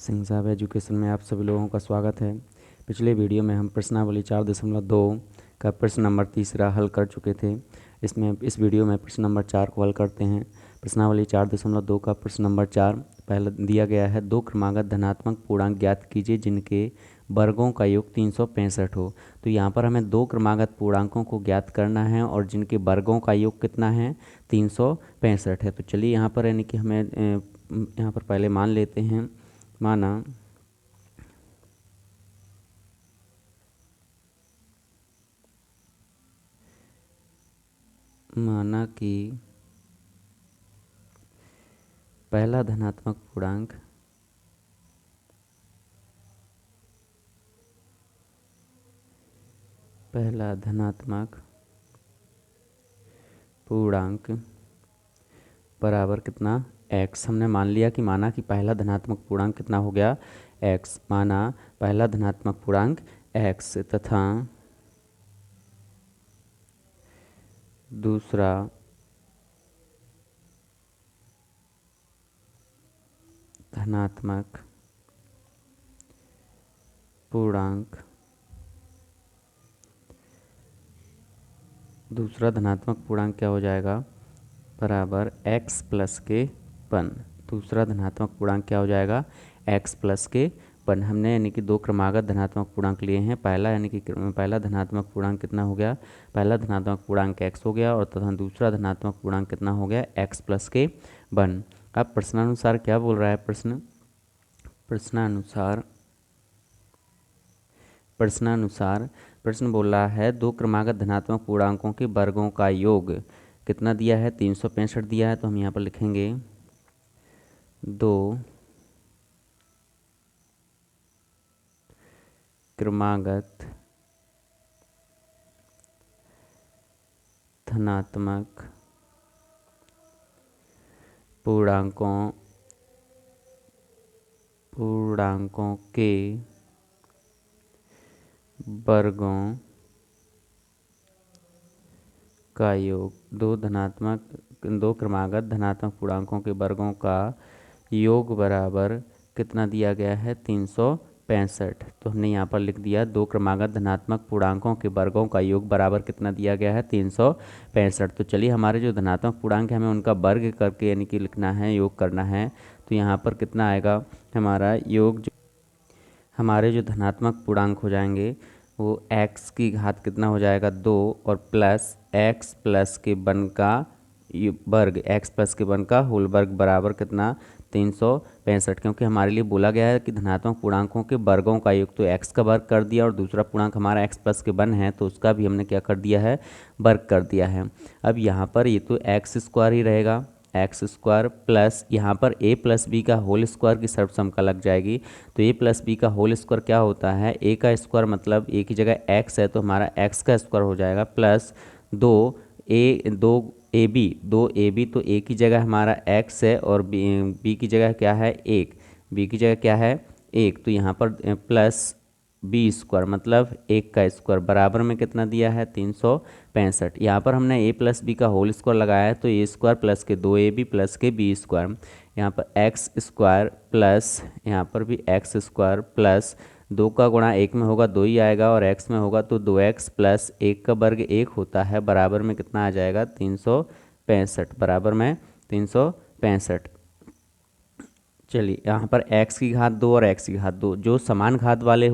सिंह साहब एजुकेशन में आप सभी लोगों का स्वागत है। पिछले वीडियो में हम प्रश्नावली 4.2 का प्रश्न नंबर 3 हल कर चुके थे। इस वीडियो में प्रश्न नंबर 4 को हल करते हैं। प्रश्नावली 4.2 का प्रश्न नंबर 4 पहले दिया गया है, दो क्रमागत धनात्मक पूर्णांक ज्ञात कीजिए जिनके वर्गों का योग 365 हो। तो यहाँ पर हमें दो क्रमागत पूर्णांकों को ज्ञात करना है और जिनके वर्गों का योग कितना है, 365 है। तो चलिए यहाँ पर यानी कि हमें यहाँ पर पहले मान लेते हैं, माना कि पहला धनात्मक पूर्णांक बराबर कितना, x। हमने मान लिया कि माना कि पहला धनात्मक पूर्णांक कितना हो गया, x। माना पहला धनात्मक पूर्णांक x तथा दूसरा धनात्मक पूर्णांक क्या हो जाएगा, बराबर x प्लस के पन। दूसरा धनात्मक पूर्णांक क्या हो जाएगा, x प्लस के पन। हमने यानी कि दो क्रमागत धनात्मक पूर्णांक लिए हैं। पहला यानी कि पहला धनात्मक पूर्णांक कितना हो गया, पहला धनात्मक पूर्णांक x हो गया और तथा दूसरा धनात्मक पूर्णांक कितना हो गया, x प्लस के वन। अब प्रश्नानुसार क्या बोल रहा है, प्रश्न बोल रहा है दो क्रमागत धनात्मक पूर्णांकों के वर्गों का योग कितना दिया है, 365 दिया है। तो हम यहाँ पर लिखेंगे दो क्रमागत धनात्मक पूर्णांकों के वर्गों का योग, दो क्रमागत धनात्मक पूर्णांकों के वर्गों का योग बराबर कितना दिया गया है, 365। तो हमने यहाँ पर लिख दिया दो क्रमागत धनात्मक पूर्णांकों के वर्गों का योग बराबर कितना दिया गया है, 365। तो चलिए हमारे जो धनात्मक पूर्णांक है हमें उनका वर्ग करके यानी कि लिखना है, योग करना है। तो यहाँ पर कितना आएगा हमारा योग, हमारे जो धनात्मक पूर्णांक हो जाएंगे वो x की घात कितना हो जाएगा, 2 और प्लस x प्लस के वन का वर्ग, x प्लस के वन का होल वर्ग बराबर कितना, 365। क्योंकि हमारे लिए बोला गया है कि धनात्मक पूर्णांकों के वर्गों का योग, तो x का वर्ग कर दिया और दूसरा पूर्णांक हमारा x प्लस के वन है तो उसका भी हमने क्या कर दिया है, वर्ग कर दिया है। अब यहाँ पर ये तो x स्क्वायर ही रहेगा, एक्स स्क्वायर प्लस यहाँ पर a प्लस बी का होल स्क्वायर की सर्वसम्मका लग जाएगी। तो a प्लस बी का होल स्क्वायर क्या होता है, a का स्क्वायर मतलब a की जगह x है तो हमारा x का स्क्वायर हो जाएगा, प्लस दो ए बी, तो a की जगह हमारा x है और b की जगह क्या है, 1। b की जगह क्या है, 1। तो यहाँ पर प्लस बी स्क्वायर मतलब 1 का स्क्वायर बराबर में कितना दिया है, 365। यहाँ पर हमने a प्लस बी का होल स्क्वायर लगाया है तो a स्क्वायर प्लस के 2ab प्लस के b स्क्वायर, यहाँ पर एक्स स्क्वायर प्लस यहाँ पर भी एक्स स्क्वायर प्लस 2 का गुणा 1 में होगा 2 ही आएगा और x में होगा तो 2x प्लस 1 का वर्ग 1 होता है, बराबर में कितना आ जाएगा, 365। बराबर में 365। चलिए यहाँ पर x की घात 2 और x की घात 2, जो समान घात वाले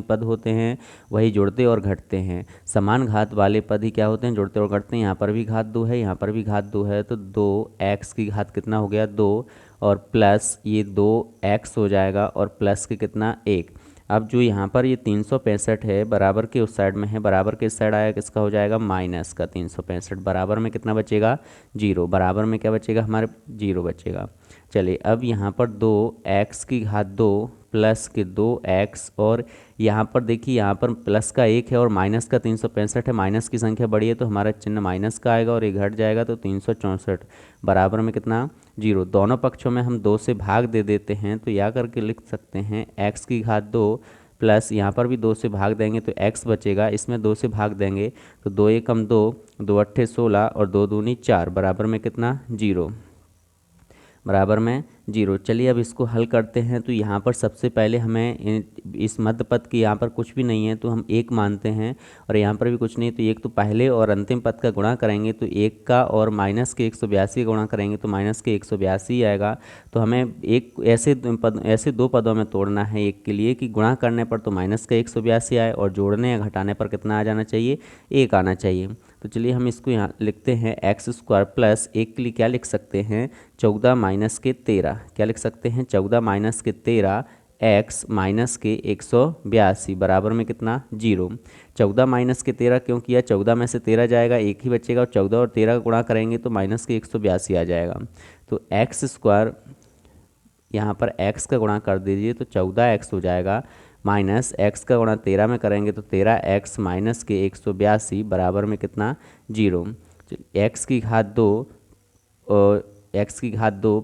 पद होते हैं वही जुड़ते और घटते हैं। समान घात वाले पद ही क्या होते हैं, जुड़ते और घटते हैं। यहाँ पर भी घात 2 है, यहाँ पर भी घात 2 है, तो 2x की घात कितना हो गया, 2 और प्लस ये 2x हो जाएगा और प्लस के कितना, 1। अब जो यहाँ पर ये 365 है बराबर के उस साइड में है, बराबर के इस साइड आया किसका हो जाएगा, माइनस का 365। बराबर में कितना बचेगा, 0। बराबर में क्या बचेगा हमारे, 0 बचेगा। चलिए अब यहाँ पर 2x की घात 2 प्लस के 2x और यहाँ पर देखिए यहाँ पर प्लस का 1 है और माइनस का 365 है। माइनस की संख्या बड़ी है तो हमारा चिन्ह माइनस का आएगा और ये घट जाएगा तो 364 बराबर में कितना, 0। दोनों पक्षों में हम 2 से भाग दे देते हैं तो या करके लिख सकते हैं x की घात 2 प्लस यहाँ पर भी 2 से भाग देंगे तो x बचेगा, इसमें 2 से भाग देंगे तो 2 एकम 2, 2 अट्ठे 16 और 2 दूनी 4 बराबर में कितना, 0। बराबर में जीरो। चलिए अब इसको हल करते हैं। तो यहाँ पर सबसे पहले हमें इस मध्य पद के यहाँ पर कुछ भी नहीं है तो हम एक मानते हैं, और यहाँ पर भी कुछ नहीं, तो एक तो पहले और अंतिम पद का गुणा करेंगे तो एक का, और माइनस के 182 गुणा करेंगे तो माइनस के 182 आएगा। तो हमें एक ऐसे दो पदों में तोड़ना है एक के लिए कि गुणा करने पर तो माइनस का 182 आए और जोड़ने या घटाने पर कितना आ जाना चाहिए, एक आना चाहिए। तो चलिए हम इसको यहाँ लिखते हैं एक्स स्क्वायर प्लस एक के लिए क्या लिख सकते हैं, 14 माइनस के 13। क्या लिख सकते हैं, 14 माइनस के 13 एक्स माइनस के 182 बराबर में कितना, जीरो। 14 माइनस के 13 क्यों किया, 14 में से 13 जाएगा, एक ही बचेगा, और 14 और 13 का गुणा करेंगे तो माइनस के 182 आ जाएगा। तो एक्स स्क्वायर, यहाँ पर एक्स का गुणा कर दीजिए तो 14x हो जाएगा, माइनस एक्स का गुणा 13 में करेंगे तो 13x माइनस के 182 बराबर में कितना, जीरो। एक्स की घात दो, और एक्स की घात दो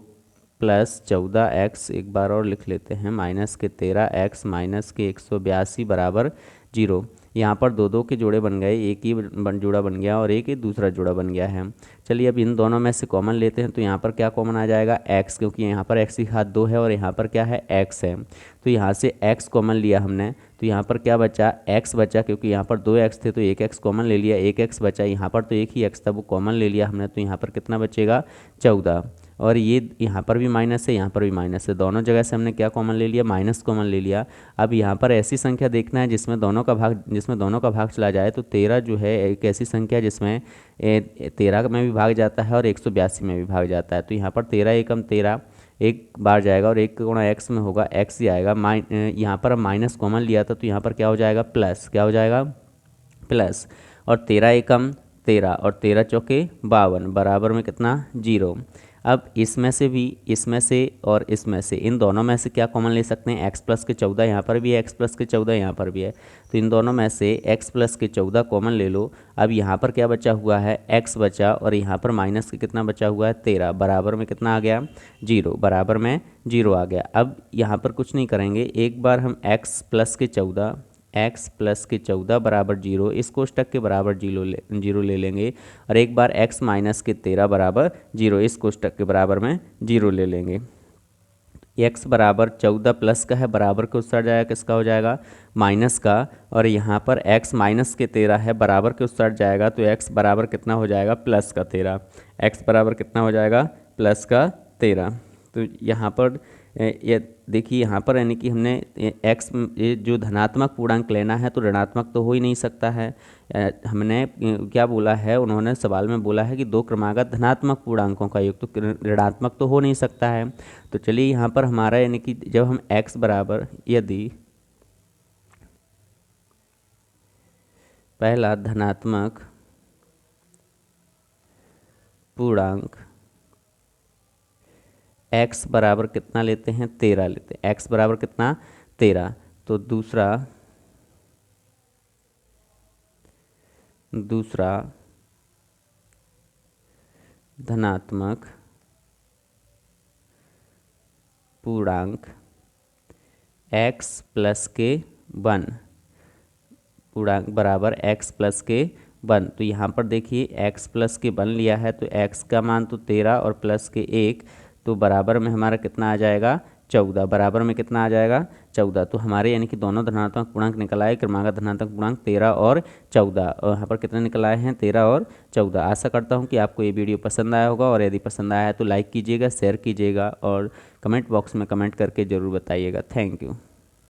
प्लस 14x, एक बार और लिख लेते हैं, माइनस के 13x माइनस के 182 बराबर जीरो। यहाँ पर दो दो के जोड़े बन गए, एक ही जोड़ा बन गया और एक ही दूसरा जोड़ा बन गया है। चलिए अब इन दोनों में से कॉमन लेते हैं। तो यहाँ पर क्या कॉमन आ जाएगा, x, क्योंकि यहाँ पर x की घात 2 है और यहाँ पर क्या है, x है। तो यहाँ से x कॉमन लिया हमने, तो यहाँ पर क्या बचा, x बचा, क्योंकि यहाँ पर 2x थे तो एक x कॉमन ले लिया, एक x बचा। यहाँ पर तो एक ही x था वो कॉमन ले लिया हमने, तो यहाँ पर कितना बचेगा, 14। और ये यहाँ पर भी माइनस है, यहाँ पर भी माइनस है, दोनों जगह से हमने क्या कॉमन ले लिया, माइनस कॉमन ले लिया। अब यहाँ पर ऐसी संख्या देखना है जिसमें दोनों का भाग चला जाए। तो 13 जो है एक ऐसी संख्या जिसमें 13 में भी भाग जाता है और 182 में भी भाग जाता है। तो यहाँ पर 13 एकम 13 एक बार जाएगा और एक गुणा एक्स में होगा, एक्स ही आएगा। यहाँ पर माइनस कॉमन लिया था तो यहाँ पर क्या हो जाएगा, प्लस, क्या हो जाएगा, प्लस। और 13 एकम 13 और 13 चौके 52 बराबर में कितना, जीरो। अब इसमें से भी, इसमें से और इसमें से, इन दोनों में से क्या कॉमन ले सकते हैं, x प्लस के 14, यहाँ पर भी है x प्लस के 14, यहाँ पर भी है। तो इन दोनों में से x प्लस के 14 कॉमन ले लो। अब यहाँ पर क्या बचा हुआ है, x बचा, और यहाँ पर माइनस के कितना बचा हुआ है, 13 बराबर में कितना आ गया, जीरो, बराबर में जीरो आ गया। अब यहाँ पर कुछ नहीं करेंगे, एक बार हम x प्लस के 14 बराबर जीरो, इस कोष्टक के बराबर जीरो ले लेंगे, और एक बार x माइनस के 13 बराबर जीरो, इस कोष्टक के बराबर में जीरो ले लेंगे। x बराबर 14 प्लस का है, बराबर के उस साइड जाएगा, किसका हो जाएगा, माइनस का। और यहाँ पर x माइनस के 13 है, बराबर के उस साइड जाएगा, तो x बराबर कितना हो जाएगा, प्लस का 13। x बराबर कितना हो जाएगा, प्लस का 13। तो यहाँ पर ये देखिए, यहाँ पर यानी कि हमने x जो धनात्मक पूर्णांक लेना है तो ऋणात्मक तो हो ही नहीं सकता है। हमने क्या बोला है, उन्होंने सवाल में बोला है कि दो क्रमागत धनात्मक पूर्णांकों का योग, तो ऋणात्मक तो हो नहीं सकता है। तो चलिए यहाँ पर हमारा यानी कि जब हम x बराबर, यदि पहला धनात्मक पूर्णांक x बराबर कितना लेते हैं, 13 लेते हैं, x बराबर कितना, 13। तो दूसरा धनात्मक पूर्णांक x प्लस के 1 पूर्णांक बराबर x प्लस के 1। तो यहाँ पर देखिए x प्लस के 1 लिया है, तो x का मान तो 13 और प्लस के 1, तो बराबर में हमारा कितना आ जाएगा, 14, बराबर में कितना आ जाएगा, 14। तो हमारे यानी कि दोनों धनात्मक पूर्णांक निकल आए, क्रमागत धनात्मक पूर्णांक 13 और 14, और यहाँ पर कितने निकल आए हैं, 13 और 14। आशा करता हूँ कि आपको ये वीडियो पसंद आया होगा, और यदि पसंद आया है तो लाइक कीजिएगा, शेयर कीजिएगा, और कमेंट बॉक्स में कमेंट करके ज़रूर बताइएगा। Thank you.